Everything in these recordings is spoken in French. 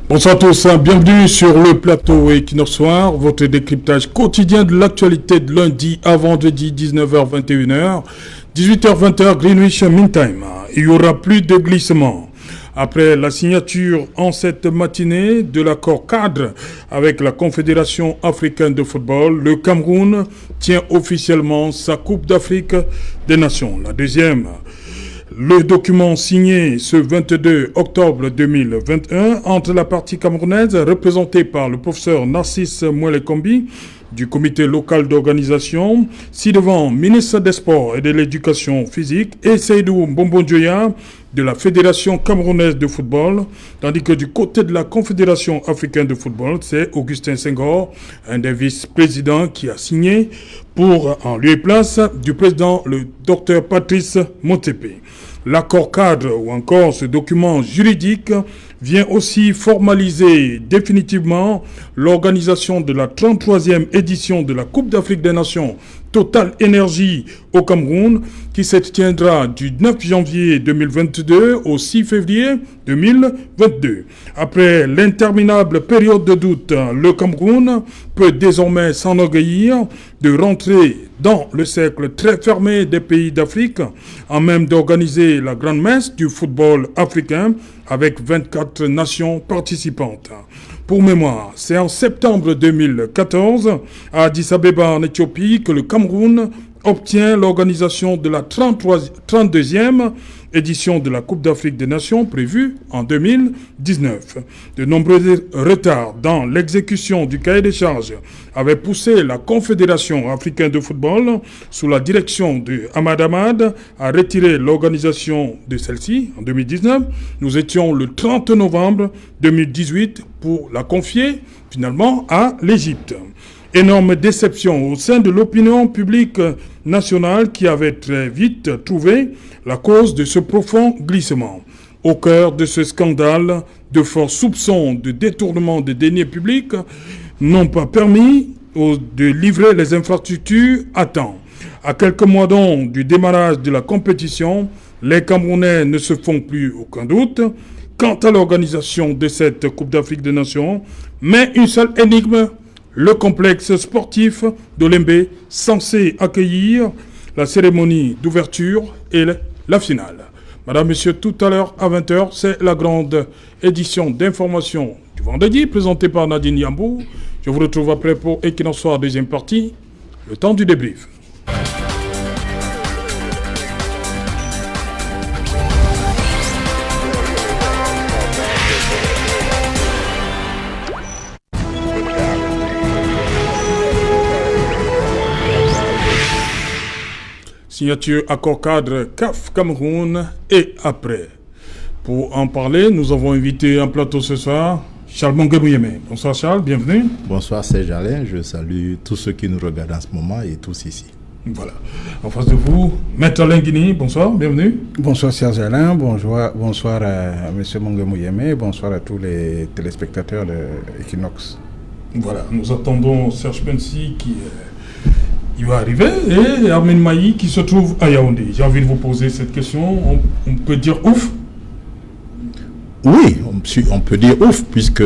Bonsoir à tous, bienvenue sur le plateau Equinox Soir, votre décryptage quotidien de l'actualité de lundi à vendredi 19h-21h, 18h-20h Greenwich Mean Time. Il n'y aura plus de glissement. Après la signature en cette matinée de l'accord cadre avec la Confédération africaine de football, le Cameroun tient officiellement sa Coupe d'Afrique des Nations. La deuxième. Le document signé ce 22 octobre 2021 entre la partie camerounaise représentée par le professeur Narcisse Mouelekombi du comité local d'organisation, ci-devant ministre des Sports et de l'Éducation physique et Seydou Mbombondjoya de la Fédération camerounaise de football, tandis que du côté de la Confédération africaine de football, c'est Augustin Senghor, un des vice-présidents qui a signé pour en lieu et place du président le docteur Patrice Motsepe. L'accord cadre ou encore ce document juridique vient aussi formaliser définitivement l'organisation de la 33e édition de la Coupe d'Afrique des Nations Total Énergie au Cameroun qui se tiendra du 9 janvier 2022 au 6 février 2022. Après l'interminable période de doute, le Cameroun peut désormais s'enorgueillir de rentrer dans le cercle très fermé des pays d'Afrique, en même d'organiser la grande messe du football africain avec 24 nations participantes. Pour mémoire, c'est en septembre 2014, à Addis Abeba en Éthiopie, que le Cameroun obtient l'organisation de la 32e édition de la Coupe d'Afrique des Nations prévue en 2019. De nombreux retards dans l'exécution du cahier des charges avaient poussé la Confédération africaine de football, sous la direction de Ahmad Ahmad, à retirer l'organisation de celle-ci en 2019. Nous étions le 30 novembre 2018 pour la confier finalement à l'Égypte. Énorme déception au sein de l'opinion publique nationale qui avait très vite trouvé la cause de ce profond glissement. Au cœur de ce scandale, de forts soupçons de détournement des deniers publics n'ont pas permis de livrer les infrastructures à temps. À quelques mois donc du démarrage de la compétition, les Camerounais ne se font plus aucun doute quant à l'organisation de cette Coupe d'Afrique des Nations, mais une seule énigme: le complexe sportif d'Olembe, censé accueillir la cérémonie d'ouverture et la finale. Madame, Monsieur, tout à l'heure à 20h, c'est la grande édition d'information du vendredi, présentée par Nadine Yambou. Je vous retrouve après pour Equinox Soir, deuxième partie, le temps du débrief. Signature accord cadre CAF Cameroun et après. Pour en parler, nous avons invité un plateau ce soir Charles Monguemouyeme. Bonsoir Charles, bienvenue. Bonsoir Serge Alain, je salue tous ceux qui nous regardent en ce moment et tous ici. Voilà. En face de vous, Maître Alain Guini, bonsoir, bienvenue. Bonsoir Serge Alain, bonsoir à M. Monguemouyeme, bonsoir à tous les téléspectateurs de Equinox. Voilà, nous attendons Serge Pensi qui il va arriver, et Armin Maï qui se trouve à Yaoundé. J'ai envie de vous poser cette question. On peut dire ouf? Oui, on peut dire ouf, puisque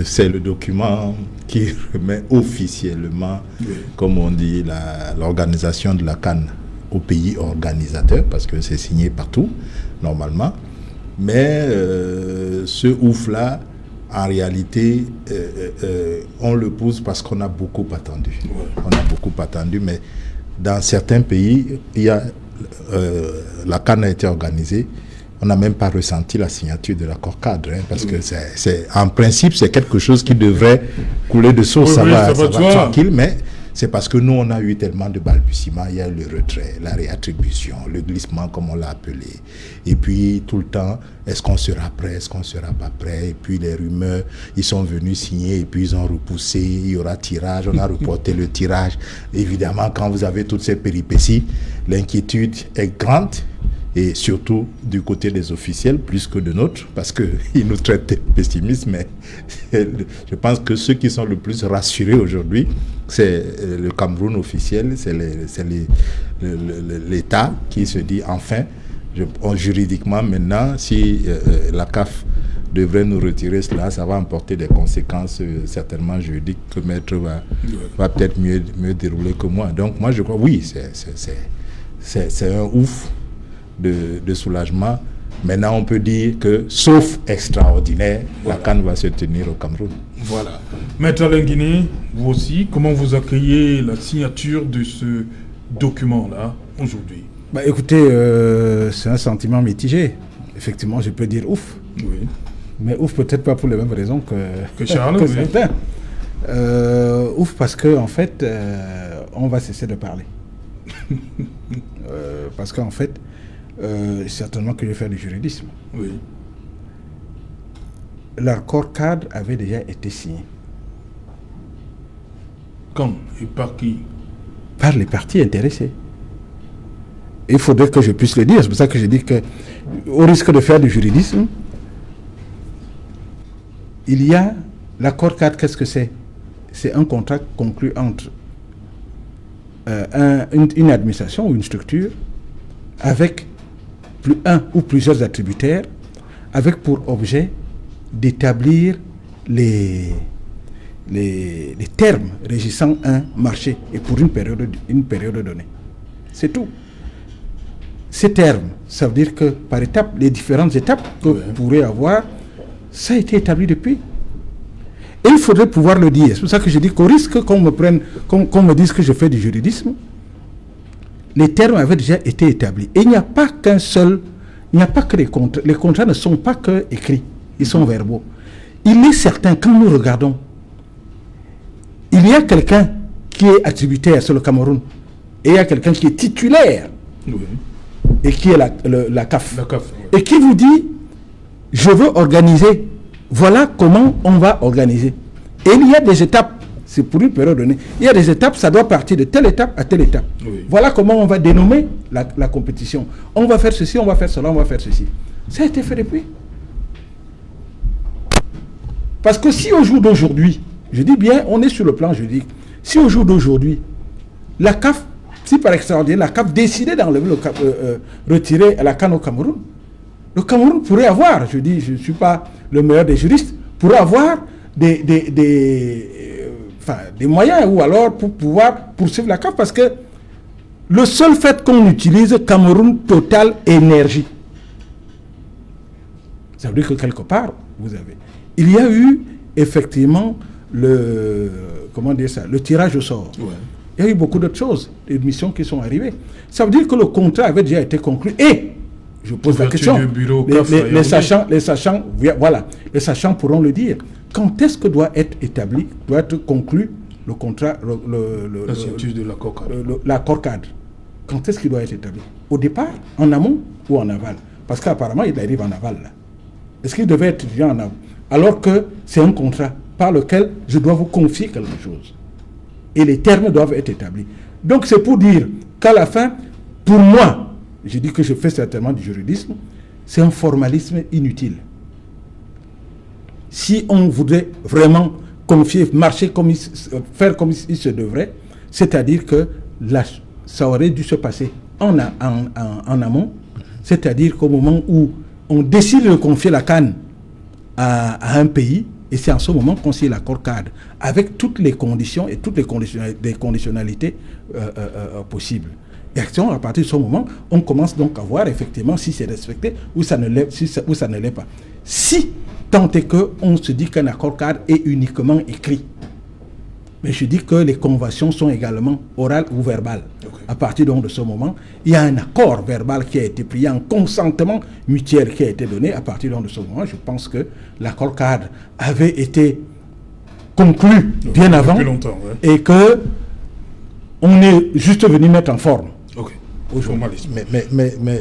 c'est le document qui remet officiellement, comme on dit, l'organisation de la CAN au pays organisateur, parce que c'est signé partout, normalement. Mais ce ouf-là, en réalité, on le pose parce qu'on a beaucoup attendu. On a beaucoup attendu, mais dans certains pays, la CAN a été organisée. On n'a même pas ressenti la signature de l'accord cadre, parce que en principe, c'est quelque chose qui devrait couler de source. Ça va tranquille, mais c'est parce que nous, on a eu tellement de balbutiements. Il y a le retrait, la réattribution, le glissement, comme on l'a appelé. Et puis, tout le temps, est-ce qu'on sera prêt, est-ce qu'on ne sera pas prêt? Et puis, les rumeurs, ils sont venus signer et puis ils ont repoussé. Il y aura tirage, on a reporté le tirage. Évidemment, quand vous avez toutes ces péripéties, l'inquiétude est grande. Et surtout du côté des officiels, plus que de nôtres, parce qu'ils nous traitent de pessimistes, mais je pense que ceux qui sont le plus rassurés aujourd'hui, c'est le Cameroun officiel, c'est l'État qui se dit enfin, juridiquement maintenant, si la CAF devrait nous retirer cela, ça va emporter des conséquences certainement juridiques que Maître va peut-être mieux dérouler que moi. Donc moi je crois, oui, c'est un ouf de soulagement. Maintenant on peut dire que, sauf extraordinaire, la CAN va se tenir au Cameroun. Voilà. Maître Lenguini, vous aussi, comment vous accueillez la signature de ce document-là aujourd'hui? Écoutez, c'est un sentiment mitigé. Effectivement, je peux dire ouf. Oui. Mais ouf peut-être pas pour les mêmes raisons que Charles, que oui. certains. Ouf parce que en fait, on va cesser de parler. Parce qu'en fait, certainement que je vais faire du juridisme. Oui. L'accord cadre avait déjà été signé. Quand et par qui? Par les parties intéressées. Il faudrait que je puisse le dire. C'est pour ça que je dis que, au risque de faire du juridisme, il y a l'accord cadre. Qu'est-ce que c'est? C'est un contrat conclu entre une administration ou une structure avec un ou plusieurs attributaires, avec pour objet d'établir les termes régissant un marché et pour une période donnée. C'est tout. Ces termes, ça veut dire que par étapes, les différentes étapes que vous pourrez avoir, ça a été établi depuis. Et il faudrait pouvoir le dire. C'est pour ça que je dis qu'au risque qu'on me dise que je fais du juridisme, les termes avaient déjà été établis. Et il n'y a pas qu'un seul, il n'y a pas que les contrats. Les contrats ne sont pas que écrits, ils sont verbaux. Il est certain, quand nous regardons, il y a quelqu'un qui est attributaire sur le Cameroun, et il y a quelqu'un qui est titulaire, et qui est la CAF. Et qui vous dit, je veux organiser, voilà comment on va organiser. Et il y a des étapes, c'est pour une période donnée. Il y a des étapes, ça doit partir de telle étape à telle étape. Oui. Voilà comment on va dénommer la compétition. On va faire ceci, on va faire cela, on va faire ceci. Ça a été fait depuis. Parce que si au jour d'aujourd'hui, je dis bien, on est sur le plan juridique, si au jour d'aujourd'hui, la CAF, si par extraordinaire, la CAF décidait d'enlever retirer la CAN au Cameroun, le Cameroun pourrait avoir, je dis, je ne suis pas le meilleur des juristes, pourrait avoir des moyens, ou alors pour pouvoir poursuivre la CAF, parce que le seul fait qu'on utilise Cameroun Total Énergie, ça veut dire que quelque part, vous avez. Il y a eu effectivement le tirage au sort. Ouais. Il y a eu beaucoup d'autres choses, des missions qui sont arrivées. Ça veut dire que le contrat avait déjà été conclu. Et, je pose la question, les sachants pourront le dire. Quand est-ce que doit être établi, doit être conclu le contrat, l'accord cadre? Quand est-ce qu'il doit être établi? Au départ, en amont ou en aval? Parce qu'apparemment, il arrive en aval. Là. Est-ce qu'il devait être déjà en aval? Alors que c'est un contrat par lequel je dois vous confier quelque chose. Et les termes doivent être établis. Donc c'est pour dire qu'à la fin, pour moi, je dis que je fais certainement du juridisme, c'est un formalisme inutile. Si on voudrait vraiment confier, marcher faire comme il se devrait, c'est-à-dire que ça aurait dû se passer en amont, c'est-à-dire qu'au moment où on décide de confier la CAN à un pays, et c'est en ce moment qu'on signe l'accord cadre, avec toutes les conditions et toutes les conditionnalités possibles. Et à partir de ce moment, on commence donc à voir effectivement si c'est respecté ou ça ne l'est pas. Si tant est qu'on se dit qu'un accord cadre est uniquement écrit, mais je dis que les conventions sont également orales ou verbales. Okay. À partir donc de ce moment, il y a un accord verbal qui a été pris, il y a un consentement mutuel qui a été donné. À partir donc de ce moment, je pense que l'accord cadre avait été conclu bien avant et que on est juste venu mettre en forme. Okay. Mais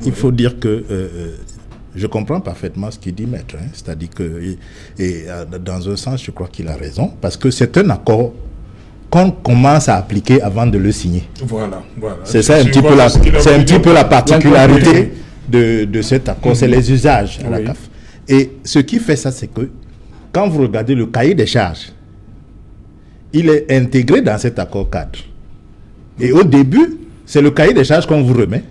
il faut dire que je comprends parfaitement ce qu'il dit, maître. Hein. C'est-à-dire que, dans un sens, je crois qu'il a raison, parce que c'est un accord qu'on commence à appliquer avant de le signer. Voilà. C'est ça un petit peu la particularité de cet accord, c'est les usages à la CAF. Et ce qui fait ça, c'est que quand vous regardez le cahier des charges, il est intégré dans cet accord cadre. Et au début, c'est le cahier des charges qu'on vous remet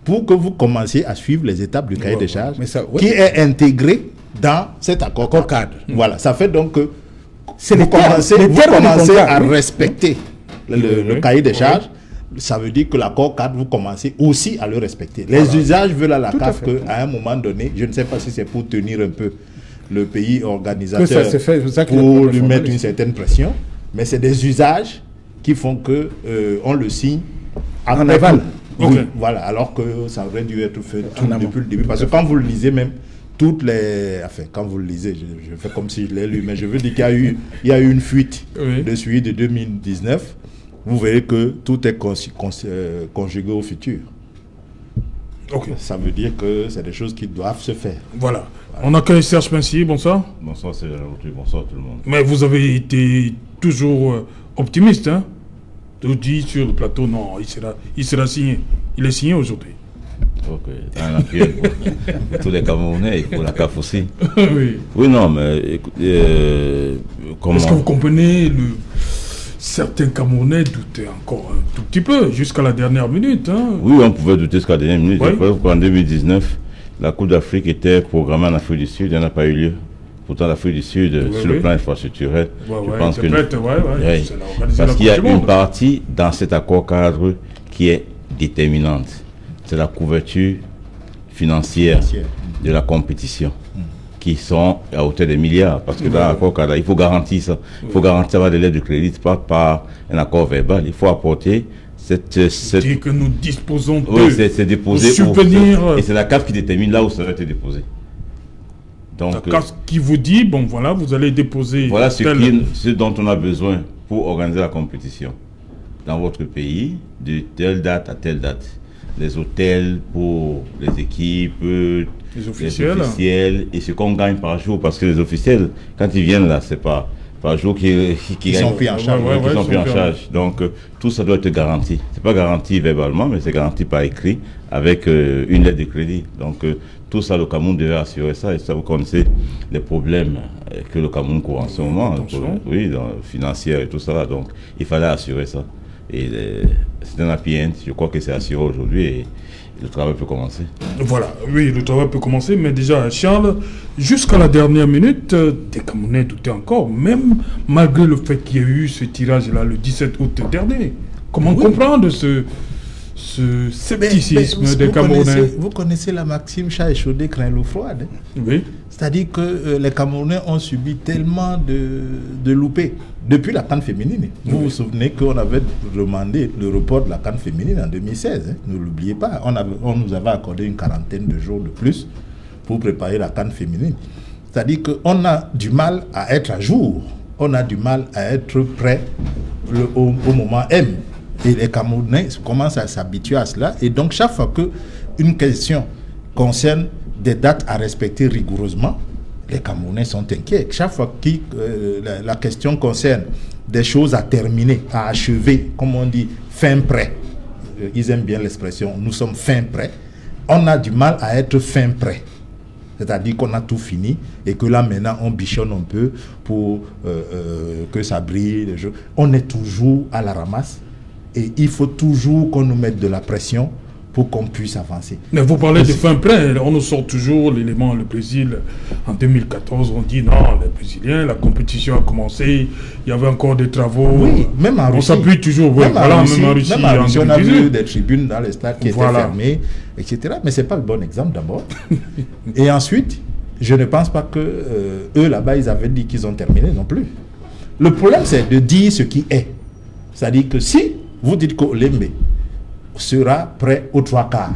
pour que vous commenciez à suivre les étapes du cahier des charges qui est intégré dans cet accord cadre. Voilà, ça fait donc que c'est vous commencez à oui. respecter le cahier des charges. Ça veut dire que l'accord cadre, vous commencez aussi à le respecter. Les usages veulent à la CAF qu'à un moment donné, je ne sais pas si c'est pour tenir un peu le pays organisateur, pour lui mettre une certaine pression, mais c'est des usages qui font que on le signe en aval. Oui, voilà, alors que ça aurait dû être fait depuis le début. Parce que quand vous le lisez même, quand vous le lisez, je fais comme si je l'ai lu, mais je veux dire qu'il y a eu une fuite de suivi de 2019. Vous verrez que tout est conjugué au futur. Ok. Ça veut dire que c'est des choses qui doivent se faire. Voilà. On accueille Serge Pincy, bonsoir. Bonsoir, c'est bonsoir tout le monde. Mais vous avez été toujours optimiste, hein? Vous dites sur le plateau, non, il sera signé. Il est signé aujourd'hui. Ok, un appui pour tous les Camerounais et pour la CAF aussi. Oui. Oui, non, mais écoutez, comment... Est-ce que vous comprenez certains Camerounais doutaient encore un tout petit peu, jusqu'à la dernière minute. Hein. Oui, on pouvait douter jusqu'à la dernière minute. Oui. En 2019, la Coupe d'Afrique était programmée en Afrique du Sud, elle n'a pas eu lieu. Pourtant, l'Afrique du Sud, sur le plan infrastructurel, je pense que... Parce qu'il y a une partie dans cet accord cadre qui est déterminante. C'est la couverture financière de la compétition. Qui sont à hauteur des milliards. Parce que dans l'accord cadre, il faut garantir ça. Il faut garantir avoir des lettres de crédit, pas par un accord verbal. Il faut apporter cette... Dire que nous disposons de... Oui, c'est déposé. Souvenir. Et c'est la CAF qui détermine là où ça va être déposé. Donc, la CAF qui vous dit, bon voilà, vous allez déposer... Voilà ce dont on a besoin pour organiser la compétition. Dans votre pays, de telle date à telle date. Les hôtels pour les équipes, les officiels et ce qu'on gagne par jour, parce que les officiels, quand ils viennent là, c'est pas par jour qui sont pris en charge. Qui sont pris en charge. Donc tout ça doit être garanti. C'est pas garanti verbalement, mais c'est garanti par écrit avec une lettre de crédit. Donc tout ça, le Cameroun devait assurer ça. Et ça, vous connaissez les problèmes que le Cameroun court en ce moment, financiers et tout ça. Là. Donc il fallait assurer ça. Et c'est un happy end, je crois que c'est assuré aujourd'hui et le travail peut commencer. Voilà, oui, le travail peut commencer, mais déjà, Charles, jusqu'à la dernière minute, des Camerounais doutaient encore, même malgré le fait qu'il y ait eu ce tirage-là le 17 août dernier. Comment comprendre ce scepticisme des Camerounais? Vous connaissez la maxime, chat échaudé craint l'eau froide. Oui. C'est-à-dire que les Camerounais ont subi tellement de loupés depuis la CAN féminine. Vous vous souvenez qu'on avait demandé le report de la CAN féminine en 2016. Ne l'oubliez pas. On nous avait accordé une quarantaine de jours de plus pour préparer la CAN féminine. C'est-à-dire qu'on a du mal à être à jour. On a du mal à être prêt au moment M. Et les Camerounais commencent à s'habituer à cela. Et donc, chaque fois qu'une question concerne des dates à respecter rigoureusement, les Camerounais sont inquiets. Chaque fois que la question concerne des choses à terminer, à achever, comme on dit, fin prêt. Ils aiment bien l'expression, nous sommes fin prêt. On a du mal à être fin prêt. C'est-à-dire qu'on a tout fini et que là maintenant on bichonne un peu pour que ça brille. On est toujours à la ramasse. Et il faut toujours qu'on nous mette de la pression pour qu'on puisse avancer. Mais vous parlez de fin prêt, on nous sort toujours l'élément, le Brésil. En 2014, on dit non, les Brésiliens, la compétition a commencé, il y avait encore des travaux. Oui, même en Russie. On s'appuie toujours, même en Russie, on a vu des 2018. tribunes dans les stades qui étaient fermées, etc. Mais ce n'est pas le bon exemple d'abord. Et ensuite, je ne pense pas que eux là-bas, ils avaient dit qu'ils ont terminé non plus. Le problème, c'est de dire ce qui est. C'est-à-dire que si vous dites qu'Olembe sera prêt aux 3/4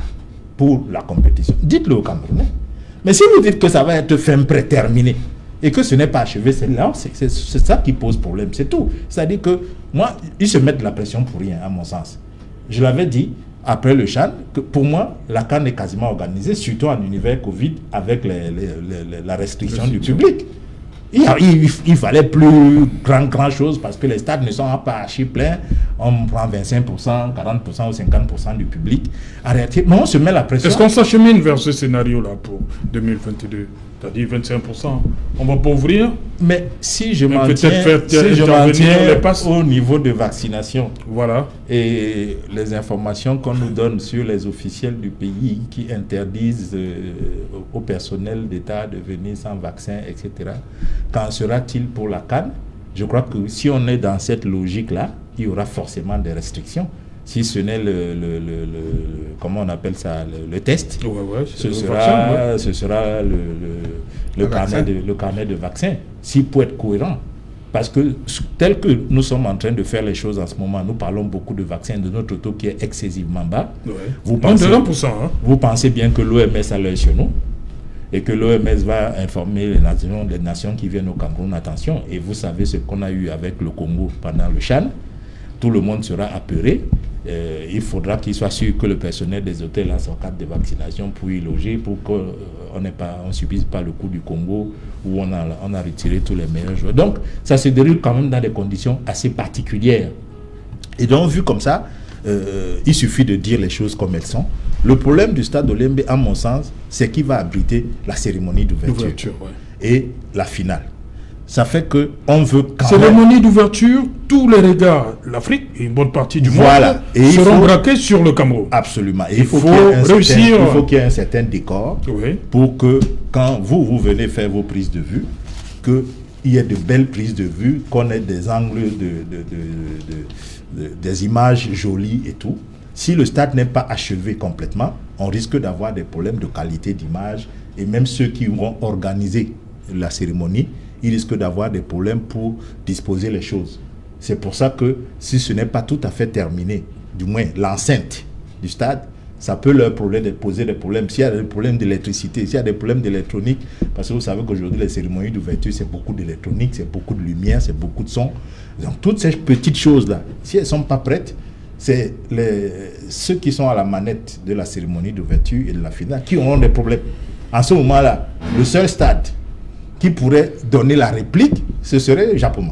pour la compétition, dites-le aux Camerounais. Mais si vous dites que ça va être fin prêt terminé et que ce n'est pas achevé, c'est ça qui pose problème, c'est tout. C'est-à-dire que moi, ils se mettent de la pression pour rien, à mon sens. Je l'avais dit après le CHAN, que pour moi, la CAN est quasiment organisée, surtout en univers Covid, avec la restriction du public. Il fallait plus grand chose parce que les stades ne sont pas archi pleins. On prend 25%, 40% ou 50% du public. En réalité, mais on se met la pression. Est-ce qu'on s'achemine vers ce scénario-là pour 2022? C'est-à-dire 25%. On va pas ouvrir. Mais si je m'en tiens au niveau de vaccination, voilà, et les informations qu'on nous donne sur les officiels du pays qui interdisent au personnel d'État de venir sans vaccin, etc., qu'en sera-t-il pour la CAN? Je crois que si on est dans cette logique-là, il y aura forcément des restrictions. Si ce n'est comment on appelle ça, le test, ce sera le carnet de vaccin, s'il peut être cohérent. Parce que tel que nous sommes en train de faire les choses en ce moment, nous parlons beaucoup de vaccins, de notre taux qui est excessivement bas. Vous pensez bien que l'OMS a l'œil sur nous et que l'OMS va informer les nations qui viennent au Cameroun, attention, et vous savez ce qu'on a eu avec le Congo pendant le Chan, tout le monde sera apeuré. Il faudra qu'il soit sûr que le personnel des hôtels a son cadre de vaccination pour y loger, pour qu'on ne subisse pas le coup du Congo où on a retiré tous les meilleurs joueurs. Donc, ça se déroule quand même dans des conditions assez particulières. Et donc, vu comme ça, il suffit de dire les choses comme elles sont. Le problème du stade Olembe, à mon sens, c'est qu'il va abriter la cérémonie d'ouverture et la finale. Ça fait qu'on veut cérémonie d'ouverture, tous les regards, l'Afrique et une bonne partie du monde seront braqués sur le Cameroun. Absolument. Et il faut qu'il y ait un certain décor pour que quand vous venez faire vos prises de vue, qu'il y ait de belles prises de vue, qu'on ait des angles, des images jolies et tout. Si le stade n'est pas achevé complètement, on risque d'avoir des problèmes de qualité d'image, et même ceux qui vont organiser la cérémonie, ils risquent d'avoir des problèmes pour disposer les choses. C'est pour ça que si ce n'est pas tout à fait terminé, du moins l'enceinte du stade, ça peut leur poser des problèmes. S'il y a des problèmes d'électricité, s'il y a des problèmes d'électronique, parce que vous savez qu'aujourd'hui les cérémonies d'ouverture, c'est beaucoup d'électronique, c'est beaucoup de lumière, c'est beaucoup de son. Donc toutes ces petites choses-là, si elles ne sont pas prêtes, c'est ceux qui sont à la manette de la cérémonie d'ouverture et de la finale qui auront des problèmes. En ce moment-là, le seul stade qui pourrait donner la réplique, ce serait Japoma.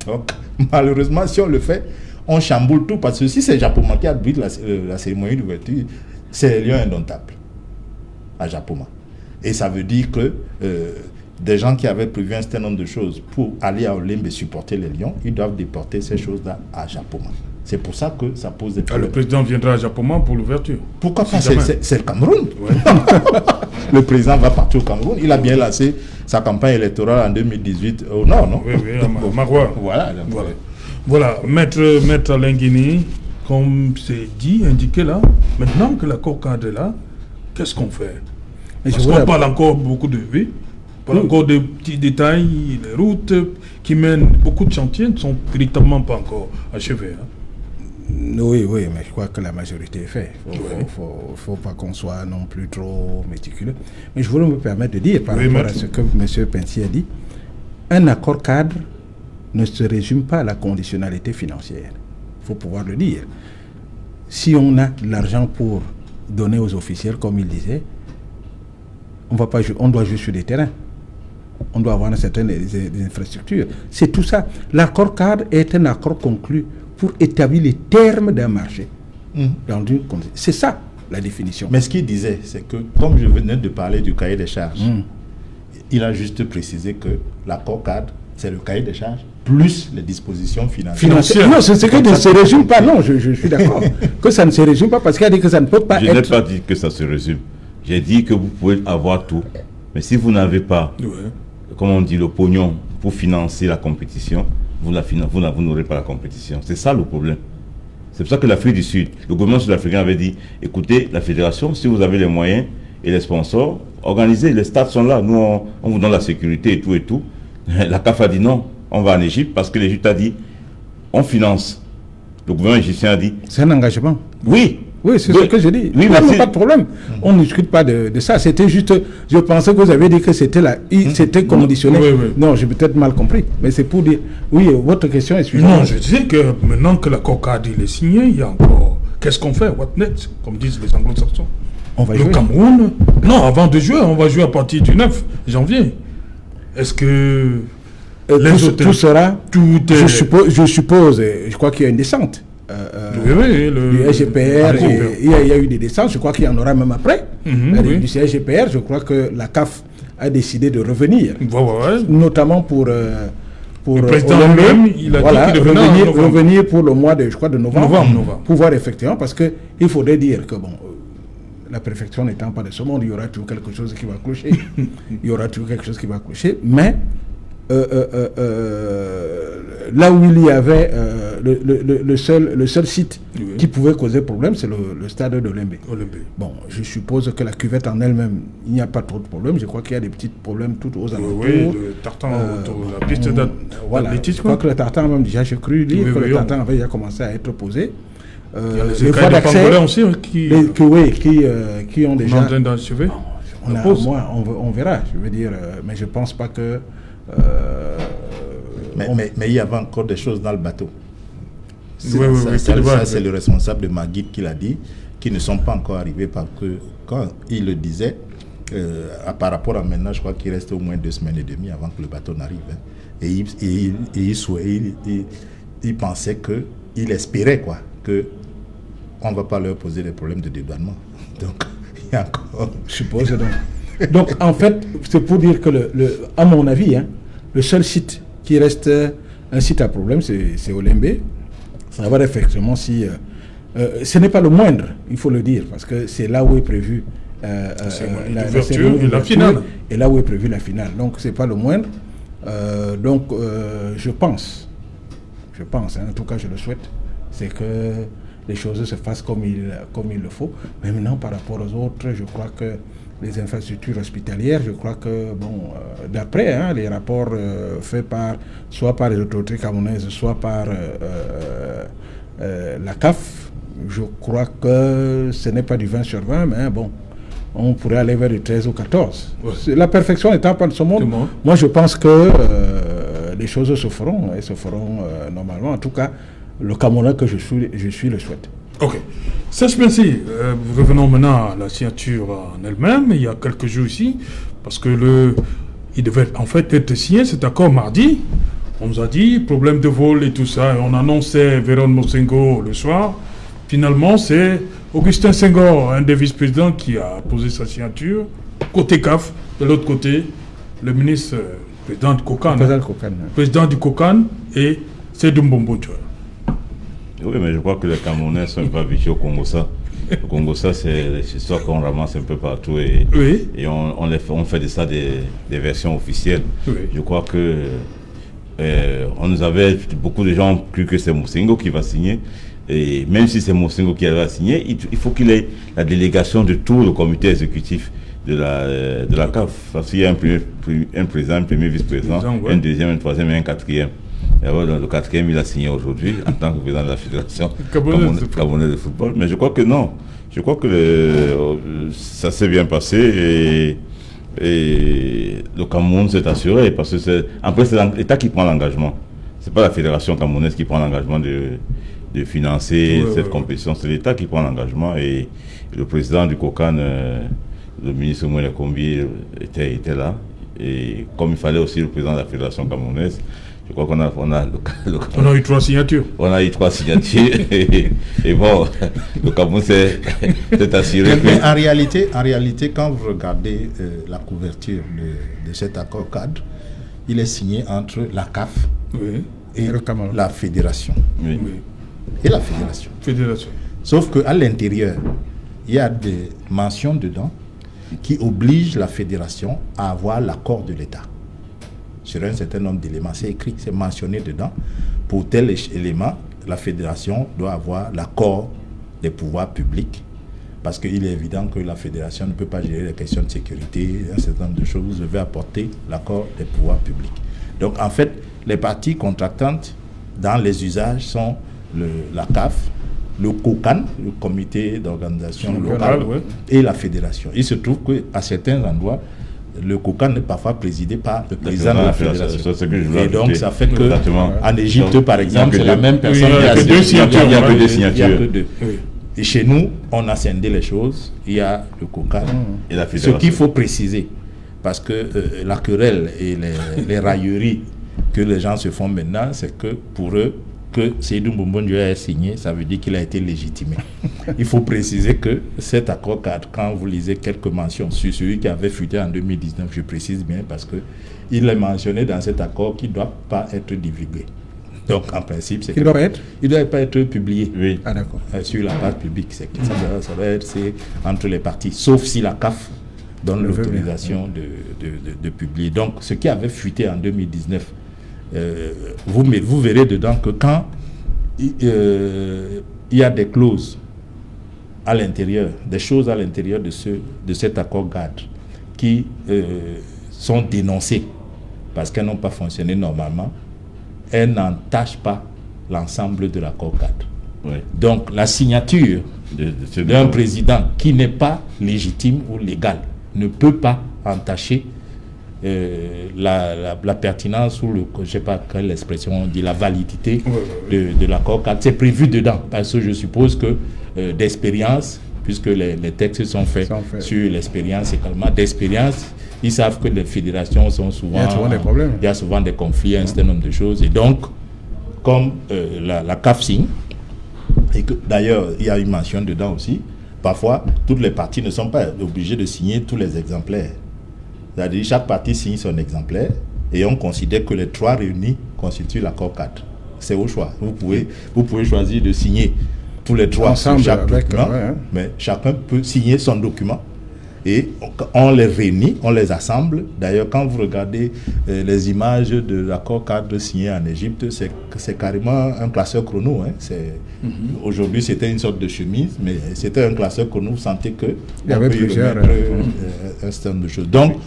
Donc, malheureusement, si on le fait, on chamboule tout, parce que si c'est Japoma qui abrite la cérémonie d'ouverture, c'est les Lions indomptables à Japoma. Et ça veut dire que des gens qui avaient prévu un certain nombre de choses pour aller à Olembe et supporter les Lions, ils doivent déporter ces choses-là à Japoma. C'est pour ça que ça pose des problèmes. Le président viendra à Japoma pour l'ouverture. Pourquoi pas? C'est le Cameroun. Le président va partir au Cameroun. Il a bien lancé sa campagne électorale en 2018 au nord, non? Oui, à Maroua. Voilà. Maître Lenguini, comme c'est indiqué là, maintenant que l'accord cadre est là, qu'est-ce qu'on fait? Parce qu'on parle encore beaucoup de vie, encore de petits détails, les routes qui mènent, beaucoup de chantiers ne sont véritablement pas encore achevés. Oui, mais je crois que la majorité est faite. Il ne faut pas qu'on soit non plus trop méticuleux. Mais je voulais me permettre de dire, par rapport à ce que M. Pensier a dit, un accord cadre ne se résume pas à la conditionnalité financière. Il faut pouvoir le dire. Si on a de l'argent pour donner aux officiels, comme il disait, on doit jouer sur des terrains. On doit avoir certaines des infrastructures. C'est tout ça. L'accord cadre est un accord conclu pour établir les termes d'un marché. C'est ça, la définition. Mais ce qu'il disait, c'est que, comme je venais de parler du cahier des charges, il a juste précisé que l'accord cadre, c'est le cahier des charges plus les dispositions financières. Non, c'est ce que ne se résume pas. Non, je suis d'accord. Que ça ne se résume pas, parce qu'il a dit que ça ne peut pas être... Je n'ai pas dit que ça se résume. J'ai dit que vous pouvez avoir tout. Mais si vous n'avez pas, comme on dit, le pognon pour financer la compétition, vous n'aurez pas la compétition. C'est ça le problème. C'est pour ça que l'Afrique du Sud, le gouvernement sud-africain avait dit, écoutez, la fédération, si vous avez les moyens et les sponsors, organisez, les stades sont là, nous on vous donne la sécurité et tout. La CAF a dit non, on va en Égypte parce que l'Égypte a dit, on finance. Le gouvernement égyptien a dit... C'est un engagement. Oui, c'est ce que je dis. Oui, pas de problème. On ne discute pas de ça. C'était juste... Je pensais que vous avez dit que c'était conditionné. Non, j'ai peut-être mal compris. Mais c'est pour dire... Oui, votre question est suivante. Non, je dis que maintenant que l'accord cadre est signé, il y a encore... Qu'est-ce qu'on fait? What next? Comme disent les anglo-saxons. On va jouer. Le Cameroun... Non, avant de jouer, on va jouer à partir du 9 janvier. Est-ce que... tout sera... Je suppose, je crois qu'il y a une descente. Du SGPR, il y a eu des descentes, je crois qu'il y en aura même après. Du CSGPR, je crois que la CAF a décidé de revenir, ouais. Notamment pour le président lui-même, il a dit qu'il revenir pour le mois de, je crois, de novembre. Pour voir effectivement, parce que il faudrait dire que bon, la préfecture n'étant pas de ce monde, il y aura toujours quelque chose qui va clocher. Mais là où il y avait le seul site qui pouvait causer problème, c'est le stade de Olembe. Bon, je suppose que la cuvette en elle-même, il n'y a pas trop de problèmes. Je crois qu'il y a des petits problèmes tout aux alentours. Oui, le tartan autour de la piste d'athlétisme. Je crois que le tartan, même déjà, j'ai cru lire que le tartan avait déjà commencé à être posé. Les voies d'accès aussi qui ont déjà... en train d'achever. On verra, je veux dire, mais je ne pense pas que... Mais il y avait encore des choses dans le bateau. Ça, c'est le responsable de Maguide qui l'a dit, qui ne sont pas encore arrivés parce que quand il le disait, par rapport à maintenant, je crois qu'il reste au moins 2 semaines et demie avant que le bateau n'arrive. Et il pensait il espérait que on ne va pas leur poser des problèmes de dédouanement. Donc, il y a encore... Je suppose donc, en fait, c'est pour dire que, à mon avis, le seul site qui reste un site à problème, c'est Olembe. Ça va voir effectivement si... ce n'est pas le moindre, il faut le dire, parce que c'est là où est prévu l'ouverture et la finale. Et là où est prévue la finale. Donc, ce n'est pas le moindre. Je pense, en tout cas, je le souhaite, c'est que les choses se fassent comme il le faut. Mais maintenant, par rapport aux autres, je crois que les infrastructures hospitalières, je crois que, d'après les rapports faits soit par les autorités camerounaises, soit par la CAF, je crois que ce n'est pas du 20 sur 20, mais on pourrait aller vers du 13 ou 14. Ouais. La perfection n'étant pas de ce monde, moi je pense que les choses se feront, et se feront normalement. En tout cas, le Camerounais que je suis le souhaite. Ok. Serge Mensi, revenons maintenant à la signature en elle-même. Il y a quelques jours ici, parce que il devait en fait être signé cet accord mardi. On nous a dit problème de vol et tout ça, et on annonçait Véron Mosengo le soir. Finalement, c'est Augustin Senghor, un des vice-présidents, qui a posé sa signature. Côté CAF, de l'autre côté, le ministre, président du COCAN. Président du COCAN et Seydou Mbomboutchoua. Oui, mais je crois que les Camerounais sont pas habitués au Congo-Ça. Le Congo-Ça, c'est les histoires qu'on ramasse un peu partout et on fait de ça des versions officielles. Oui. Je crois que on nous avait, beaucoup de gens cru que c'est Mosengo qui va signer. Et même si c'est Mosengo qui va signer, il faut qu'il ait la délégation de tout le comité exécutif de la CAF. Parce qu'il y a un président, un premier vice-président, un deuxième, un troisième et un quatrième. Et alors, le quatrième, il a signé aujourd'hui en tant que président de la Fédération camerounaise de football. Mais je crois que non. Je crois que ça s'est bien passé et le Cameroun s'est assuré. Parce que après, c'est l'État qui prend l'engagement. Ce n'est pas la Fédération camerounaise qui prend l'engagement de financer cette compétition. C'est l'État qui prend l'engagement. Et le président du COCAN, le ministre Moïna Kombi, était là. Et comme il fallait aussi le président de la Fédération camerounaise, je crois qu'on a eu 3 signatures. On a eu 3 signatures et bon, le Cameroun s'est assuré. Mais en réalité, quand vous regardez la couverture de cet accord cadre, il est signé entre la CAF et la Fédération. Oui. Et la Fédération. Sauf qu'à l'intérieur, il y a des mentions dedans qui obligent la Fédération à avoir l'accord de l'État. Sur un certain nombre d'éléments, c'est écrit, c'est mentionné dedans. Pour tel élément, la Fédération doit avoir l'accord des pouvoirs publics, parce qu'il est évident que la Fédération ne peut pas gérer les questions de sécurité, un certain nombre de choses. Vous devez apporter l'accord des pouvoirs publics. Donc en fait, les parties contractantes dans les usages sont la CAF, le COCAN, le comité d'organisation locale, et la Fédération. Il se trouve qu'à certains endroits, le COCAN est parfois présidé par le président de la Fédération. Et donc, ça fait que en Égypte, par exemple, c'est la même personne. Il n'y a que 2 signatures. Il n'y a que 2 signatures. Il n'y a que 2. Et chez nous, on a scindé les choses. Il y a le COCAN et la Fédération. Ce qu'il faut préciser, parce que la querelle et les railleries que les gens se font maintenant, c'est que pour eux, que Seydou Mboumbou a signé, ça veut dire qu'il a été légitimé. Il faut préciser que cet accord cadre, quand vous lisez quelques mentions sur celui qui avait fuité en 2019, je précise bien parce qu'il est mentionné dans cet accord qu'il ne doit pas être divulgué. Donc, en principe, c'est il doit être. Il ne doit pas être publié. Oui. Ah, d'accord. Sur la page publique. Ça doit être entre les parties, sauf si la CAF donne l'autorisation de publier. Donc, ce qui avait fuité en 2019, vous verrez dedans que quand il y a des clauses à l'intérieur, des choses à l'intérieur de cet accord cadre qui sont dénoncées parce qu'elles n'ont pas fonctionné normalement, elles n'entachent pas l'ensemble de l'accord cadre. Ouais. Donc la signature d'un président qui n'est pas légitime ou légal ne peut pas entacher la pertinence ou je ne sais pas quelle expression on dit, la validité de l'accord cadre. C'est prévu dedans parce que je suppose que d'expérience, puisque les textes sont faits sur l'expérience également, d'expérience, ils savent que les fédérations sont souvent... Il y a souvent des problèmes. Il y a souvent des conflits, un certain nombre de choses. Et donc, comme la CAF signe, et que d'ailleurs, il y a une mention dedans aussi, parfois, toutes les parties ne sont pas obligées de signer tous les exemplaires. C'est-à-dire, chaque partie signe son exemplaire et on considère que les 3 réunis constituent l'accord cadre. C'est au choix. Vous pouvez choisir de signer tous les 3 ensemble sur chaque document, mais chacun peut signer son document. Et on les réunit, on les assemble. D'ailleurs, quand vous regardez les images de l'accord cadre signé en Égypte, c'est carrément un classeur chrono. Aujourd'hui, c'était une sorte de chemise, mais c'était un classeur chrono. Vous sentez que il y avait plusieurs un certain nombre de choses. Donc,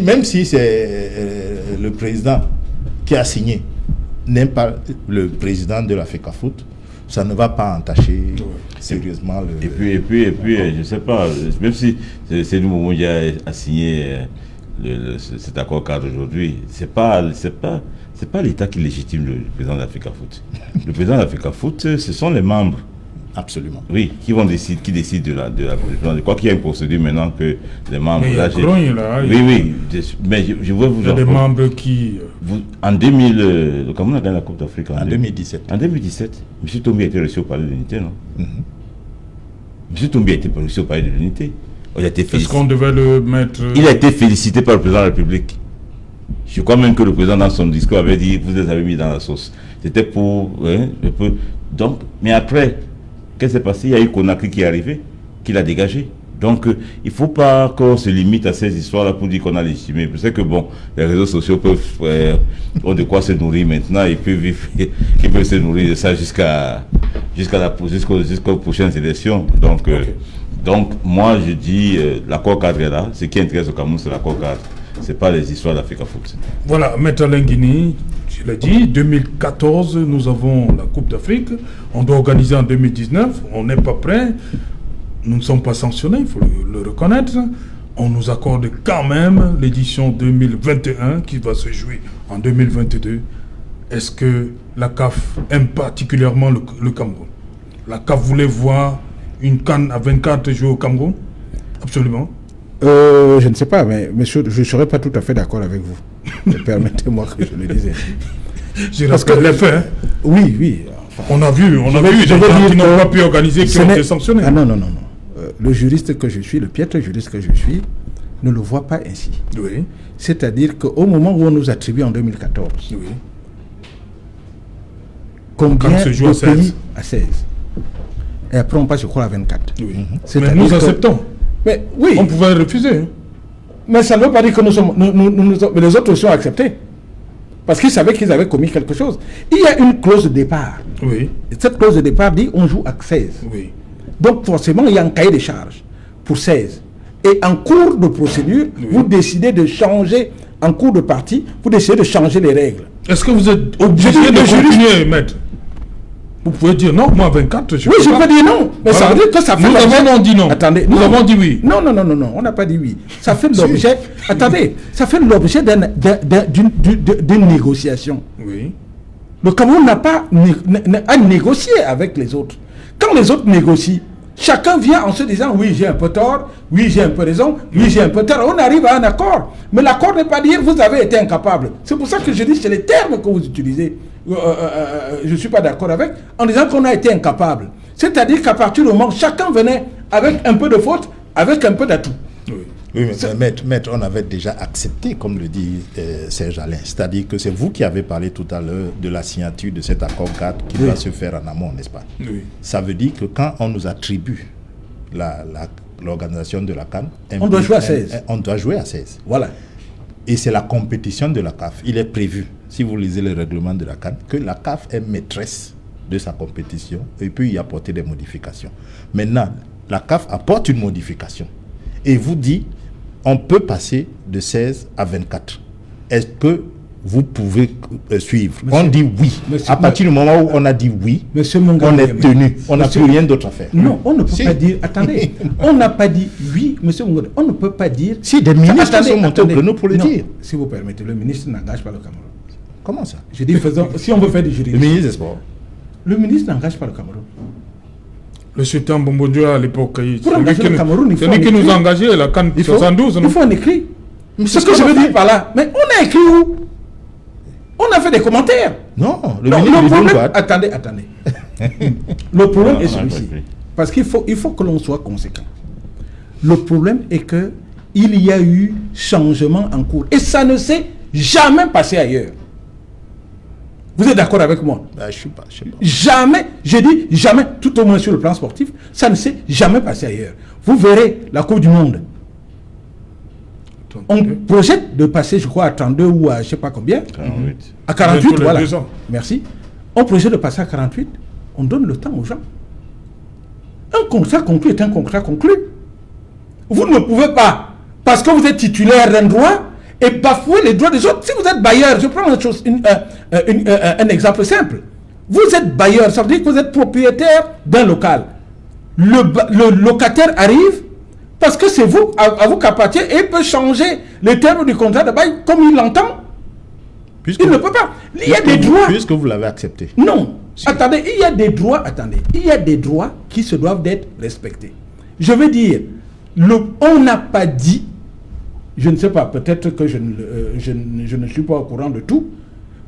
même si c'est le président qui a signé, n'est pas le président de la FECAFOOT, ça ne va pas entacher sérieusement le... Et puis, je ne sais pas, même si c'est nous moment qui a signé cet accord cadre aujourd'hui, c'est pas l'État qui légitime le président de la FECAFOOT. Le président de la FECAFOOT, ce sont les membres. Absolument. Oui, qui décident de la quoi qu'il y a une procédure maintenant que les membres... Mais mais je veux vous... Il y a des membres qui... En 2000... Comment on a gagné la Coupe d'Afrique en 2017. En 2017, M. Tombi a été reçu au palais de l'unité, non? M. Tombi a été reçu au palais de l'unité. Est-ce qu'on devait le mettre... Il a été félicité par le président de la République. Je crois même que le président dans son discours avait dit « Vous les avez mis dans la sauce ». C'était pour... Donc, mais après... Qu'est-ce qui s'est passé? Il y a eu Conakry qui est arrivé, qui l'a dégagé. Donc, il ne faut pas qu'on se limite à ces histoires-là pour dire qu'on a légitimé. Je sais que, bon, les réseaux sociaux ont de quoi se nourrir maintenant. Ils peuvent se nourrir de ça jusqu'aux prochaines élections. Donc, moi, je dis, l'accord cadre est là. Ce qui intéresse au Cameroun, c'est l'accord cadre. Ce n'est pas les histoires d'AfricaFoot. Voilà, Maître Lenguini, je l'ai dit, 2014, nous avons la Coupe d'Afrique. On doit organiser en 2019. On n'est pas prêt. Nous ne sommes pas sanctionnés, il faut le reconnaître. On nous accorde quand même l'édition 2021 qui va se jouer en 2022. Est-ce que la CAF aime particulièrement le Cameroun? La CAF voulait voir une CAN à 24 jouer au Cameroun? Absolument. Je ne sais pas, mais monsieur, je ne serais pas tout à fait d'accord avec vous. Permettez-moi que je le dise. Parce que les faits. Oui. Enfin, on a vu des gens qui n'ont pas pu organiser, qui ont été sanctionnés. Ah non. Le juriste que je suis, le piètre juriste que je suis, ne le voit pas ainsi. Oui. C'est-à-dire qu'au moment où on nous attribue en 2014, oui. Combien de pays à 16 et après on passe, je crois, à 24. Oui. Mais nous acceptons. Mais oui. On pouvait refuser. Mais ça ne veut pas dire que nous sommes... mais les autres aussi ont accepté. Parce qu'ils savaient qu'ils avaient commis quelque chose. Il y a une clause de départ. Oui. Et cette clause de départ dit on joue à 16. Oui. Donc forcément, il y a un cahier de charges pour 16. Et en cours de procédure, vous décidez de changer, en cours de partie, vous décidez de changer les règles. Est-ce que vous êtes obligé de continuer, maître? Vous pouvez dire non, moi 24, je peux dire non. Mais voilà. Ça veut dire que ça fait nous avons dit non. Attendez, nous avons dit oui. Non, on n'a pas dit oui. Ça fait l'objet. Attendez, ça fait l'objet d'une négociation. Oui. Le Cameroun n'a pas à négocier avec les autres. Quand les autres négocient, chacun vient en se disant oui, j'ai un peu tort, oui, j'ai un peu raison, oui, j'ai un peu tort. On arrive à un accord. Mais l'accord n'est pas dire vous avez été incapable. C'est pour ça que je dis c'est les termes que vous utilisez. je ne suis pas d'accord avec, en disant qu'on a été incapable. C'est-à-dire qu'à partir du moment où chacun venait avec un peu de faute, avec un peu d'atout. Oui, mais maître, on avait déjà accepté, comme le dit Serge Alain, c'est-à-dire que c'est vous qui avez parlé tout à l'heure de la signature de cet accord cadre qui doit se faire en amont, n'est-ce pas? Oui. Ça veut dire que quand on nous attribue l'organisation de la CAN, on doit jouer à 16. On doit jouer à 16. Voilà. Et c'est la compétition de la CAF. Il est prévu, si vous lisez le règlement de la CAN, que la CAF est maîtresse de sa compétition et peut y apporter des modifications. Maintenant, la CAF apporte une modification et vous dit on peut passer de 16 à 24. Est-ce que vous pouvez suivre? On dit oui. À partir du moment où on a dit oui, on est tenu. On n'a plus rien d'autre à faire. Non, on ne peut pas dire... Attendez, on n'a pas dit oui, monsieur Mungode. On ne peut pas dire... Si des ministres sont montés au créneau pour le dire. Si vous permettez, le ministre n'engage pas le Cameroun. Comment ça? Je dis, si on veut faire du juridisme... Le ministre des Sports. Le ministre n'engage pas le Cameroun. Le sultan Bombodjo à l'époque, pour engager le Cameroun, il faut celui qui nous a engagés, la CAN 72. Il faut un écrit. C'est ce que je veux dire par là. Mais on a écrit où? On a fait des commentaires. Non, le problème... Attendez. Le problème est celui-ci. Parce qu'il faut que l'on soit conséquent. Le problème est que il y a eu changement en cours. Et ça ne s'est jamais passé ailleurs. Vous êtes d'accord avec moi? Je ne sais pas. Jamais, je dis jamais, tout au moins sur le plan sportif, ça ne s'est jamais passé ailleurs. Vous verrez la Coupe du Monde. On projette de passer, je crois, à 32 ou à je ne sais pas combien. 48. À 48, voilà. Merci. On projette de passer à 48. On donne le temps aux gens. Un contrat conclu est un contrat conclu. Vous ne pouvez pas, parce que vous êtes titulaire d'un droit, et bafouer les droits des autres. Si vous êtes bailleur, je prends un exemple simple. Vous êtes bailleur, ça veut dire que vous êtes propriétaire d'un local. Le locataire arrive parce que c'est vous, à vous qu'appartient, et il peut changer les termes du contrat de bail comme il l'entend. Il ne peut pas. Il y a des droits. Puisque vous l'avez accepté. Non. Si. Attendez, il y a des droits. Attendez, il y a des droits qui se doivent d'être respectés. Je veux dire, on n'a pas dit. Je ne sais pas, peut-être que je ne suis pas au courant de tout,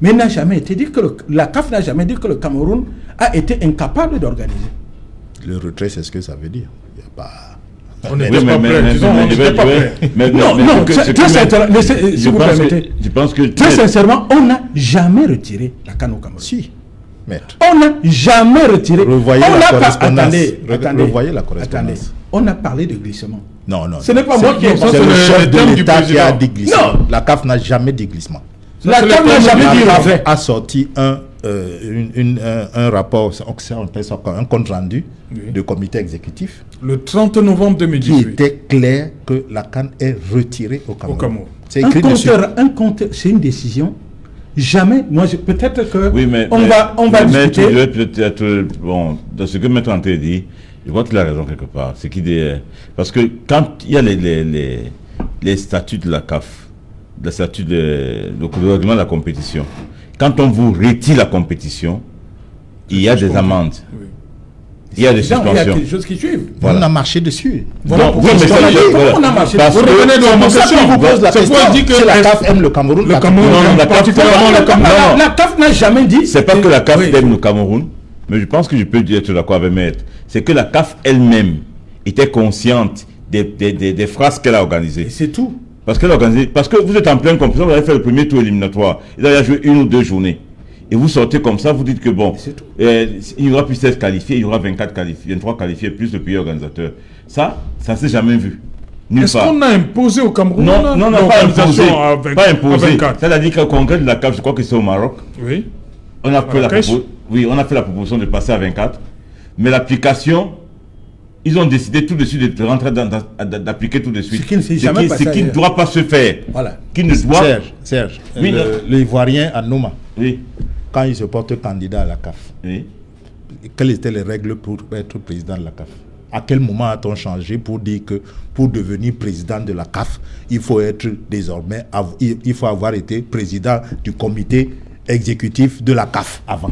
mais il n'a jamais été dit que la CAF n'a jamais dit que le Cameroun a été incapable d'organiser. Le retrait, c'est ce que ça veut dire. Il n'y a pas... On n'était pas prêts, disons, on n'était pas prêts. Non, très sincèrement, si vous permettez, très sincèrement, on n'a jamais retiré la CAN au Cameroun. Si, maître. On n'a jamais retiré. Revoyez la correspondance. Revoyez la correspondance. On a parlé de glissement. Non. Ce n'est pas moi qui ai c'est le chef de l'État qui a dit glissement. Non. La CAF n'a jamais dit glissement. La CAF n'a jamais dit glissement. La CAF a sorti un rapport, un compte rendu de comité exécutif. Le 30 novembre 2018. Qui était clair que la CAN est retirée au Cameroun. C'est écrit dessus. Un compte, c'est une décision. Jamais, moi peut-être que on va discuter. Peut-être, bon, dans ce que Maître André dit, je vois qu'il a raison quelque part. C'est parce que quand il y a les statuts de la CAF, le statut le règlement de la compétition, quand on vous retire la compétition, il y a des amendes. Oui. Il y a des suspensions. Il y a des choses qui suivent. Voilà. On a marché dessus. Voilà. On a marché dessus. Vous revenez de la question. Vous pose la question. Si la CAF aime le Cameroun, la CAF n'a jamais dit. C'est pas que la CAF aime le Cameroun, mais je pense que je peux être d'accord avec Maître. C'est que la CAF elle-même était consciente des phrases qu'elle a organisées. C'est tout. Parce que vous êtes en pleine compétition, vous avez fait le premier tour éliminatoire. Il a joué 1 ou 2 journées. Et vous sortez comme ça, vous dites que bon, il y aura plus 16 qualifiés, il y aura 24 qualifiés, 23 qualifiés, plus le pays organisateur. Ça ne s'est jamais vu. Est-ce qu'on a imposé au Cameroun? Non, pas imposé. Pas imposé. C'est-à-dire qu'au congrès de la CAF, je crois que c'est au Maroc. Oui. On a fait la proposition de passer à 24. Mais l'application, ils ont décidé tout de suite de rentrer d'appliquer tout de suite. Ce qui ne doit pas se faire. Voilà. Qui ne doit... Serge, l'Ivoirien à Noma, oui. Quand il se porte candidat à la CAF, oui. Quelles étaient les règles pour être président de la CAF? À quel moment a-t-on changé pour dire que pour devenir président de la CAF, il faut être désormais, il faut avoir été président du comité exécutif de la CAF avant.